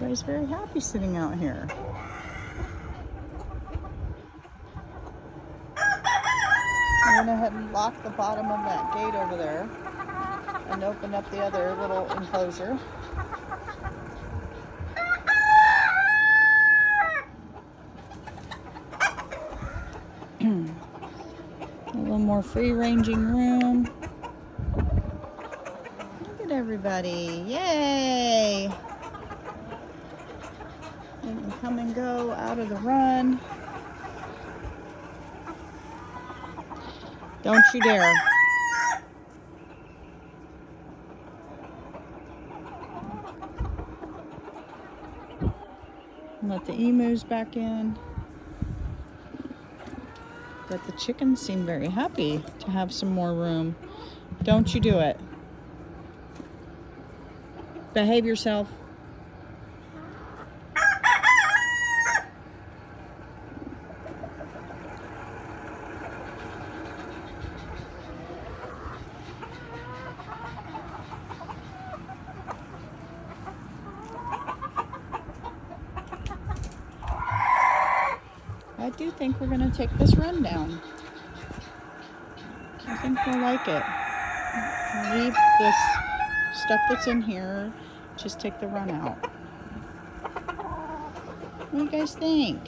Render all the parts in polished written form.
Everybody's very happy sitting out here. I went ahead and locked the bottom of that gate over there and opened up the other little enclosure. A little more free-ranging room. Look at everybody. Yay! They can come and go out of the run. Don't you dare. Let the emus back in. But the chickens seem very happy to have some more room. Don't you do it. Behave yourself. I do think we're going to take this run down. I think we'll like it. Leave this stuff that's in here. Just take the run out. What do you guys think?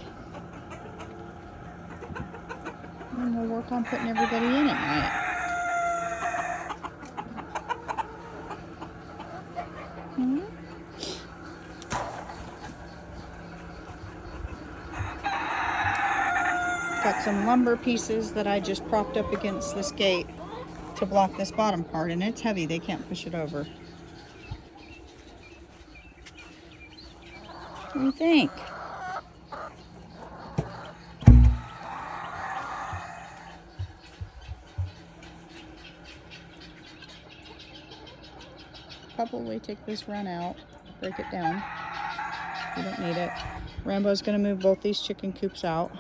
And we'll work on putting everybody in at night. Got some lumber pieces that I just propped up against this gate to block this bottom part, and it's heavy. They can't push it over. What do you think? Probably take this run out, break it down. We don't need it. Rambo's going to move both these chicken coops out.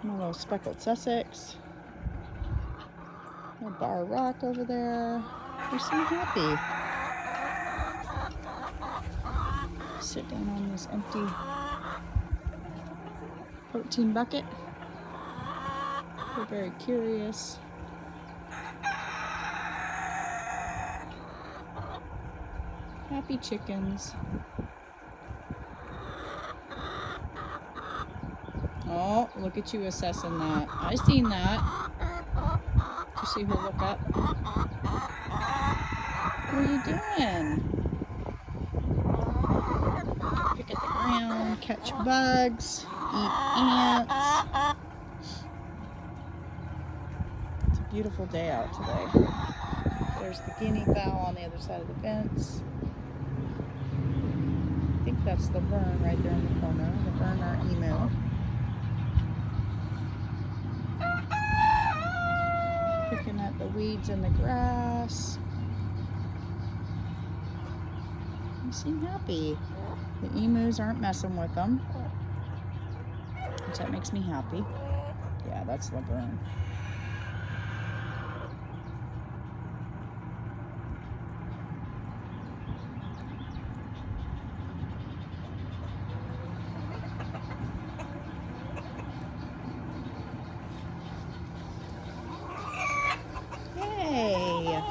My little speckled Sussex. A bar rock over there. They seem happy. Sit down on this empty protein bucket. They're very curious. Happy chickens. Oh, look at you assessing that. I seen that. Did you see her look up? What are you doing? Pick at the ground, catch bugs, eat ants. It's a beautiful day out today. There's the guinea fowl on the other side of the fence. I think that's the Vern right there in the corner. The Vern, our emu. Picking at the weeds in the grass. They seem happy. The emus aren't messing with them, which that makes me happy. Yeah, that's Laverne. Hey!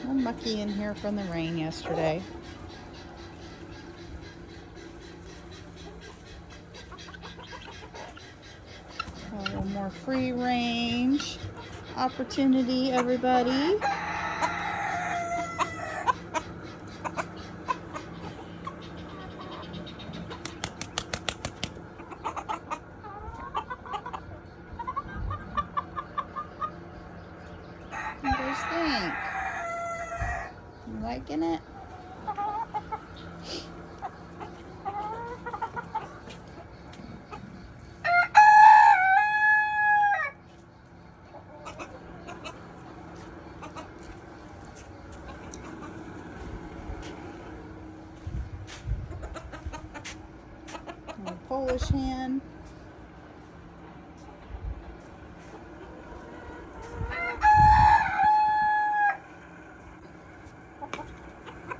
All mucky in here from the rain yesterday. A little more free range opportunity, everybody. What do you guys think? You liking it? Polish hen.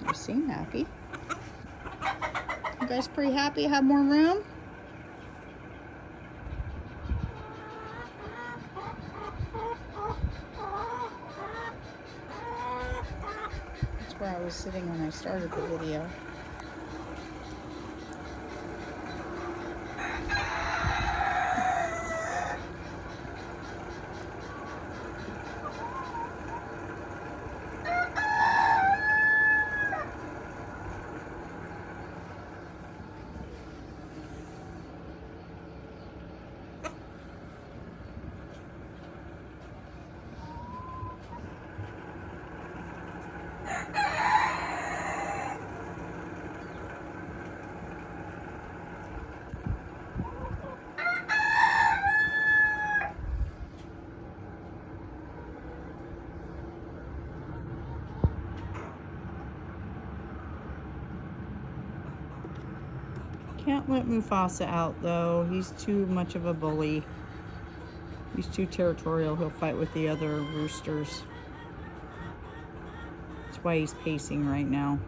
You seem happy. You guys pretty happy? Have more room? That's where I was sitting when I started the video. Can't let Mufasa out though. He's too much of a bully. He's too territorial. He'll fight with the other roosters. That's why he's pacing right now.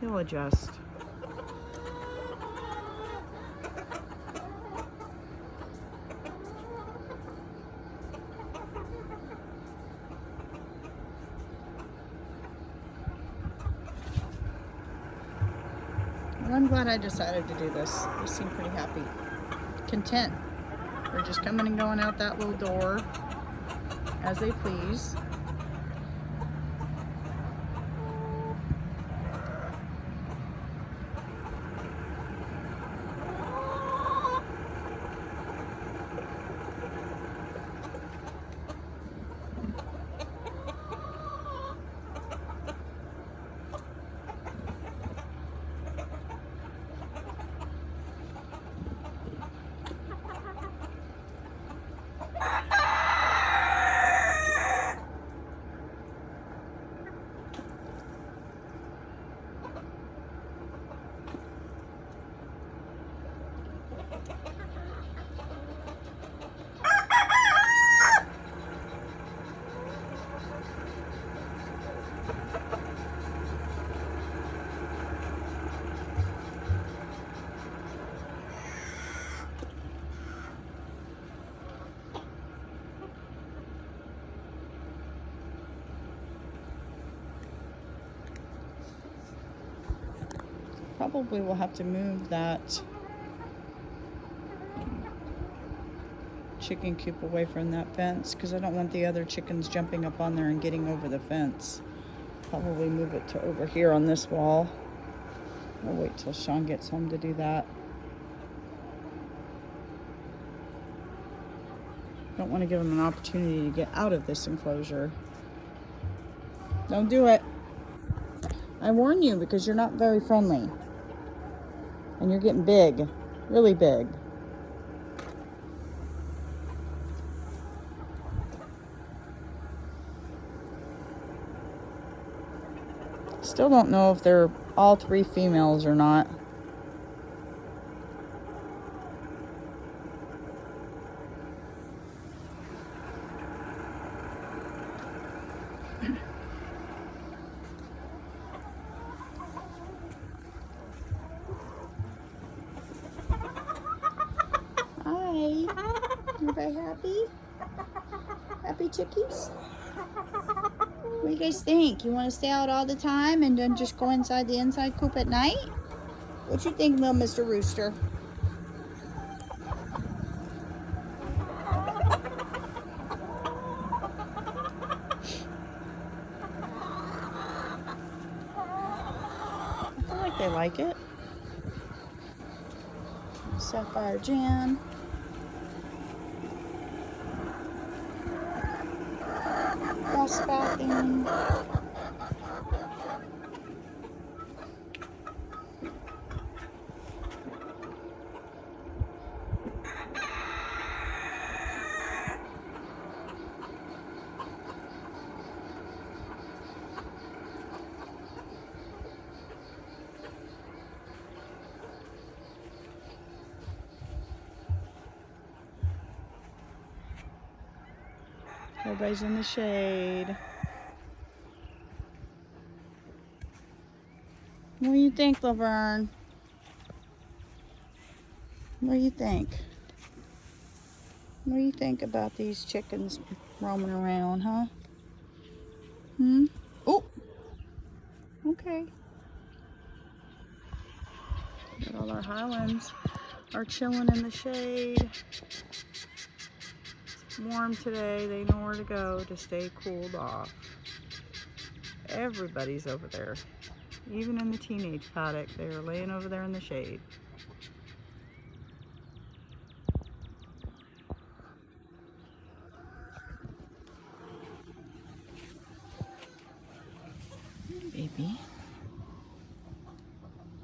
He'll adjust. Well, I'm glad I decided to do this. They seem pretty happy. Content. They're just coming and going out that little door as they please. Probably will have to move that chicken coop away from that fence because I don't want the other chickens jumping up on there and getting over the fence. Probably move it to over here on this wall. I'll wait till Sean gets home to do that. Don't want to give him an opportunity to get out of this enclosure. Don't do it. I warn you because you're not very friendly. And you're getting big, really big. Still don't know if they're all three females or not. You very happy? Happy chickies? What do you guys think? You want to stay out all the time and then just go inside the inside coop at night? What you think, little Mr. Rooster? I feel like they like it. Sapphire Jam. Crossbacking. Everybody's in the shade. What do you think, Laverne? What do you think? What do you think about these chickens roaming around, huh? Oh, okay. But all our Highlands are chilling in the shade. It's warm today. They know where to go to stay cooled off. Everybody's over there. Even in the teenage paddock, they are laying over there in the shade. Baby.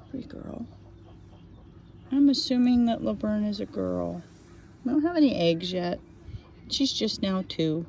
Pretty girl. I'm assuming that Laverne is a girl. We don't have any eggs yet. She's just now 2.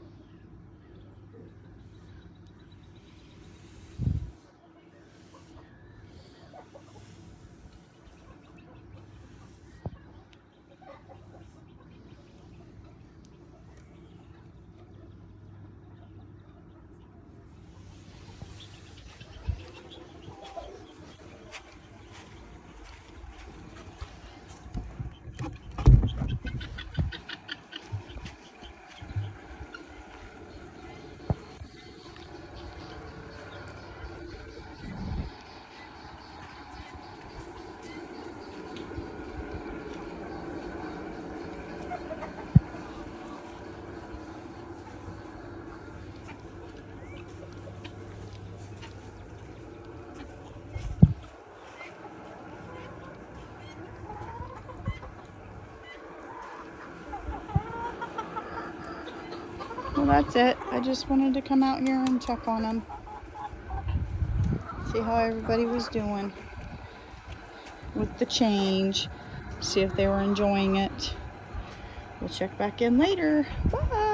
Well, that's it. I just wanted to come out here and check on them. See how everybody was doing with the change. See if they were enjoying it. We'll check back in later. Bye.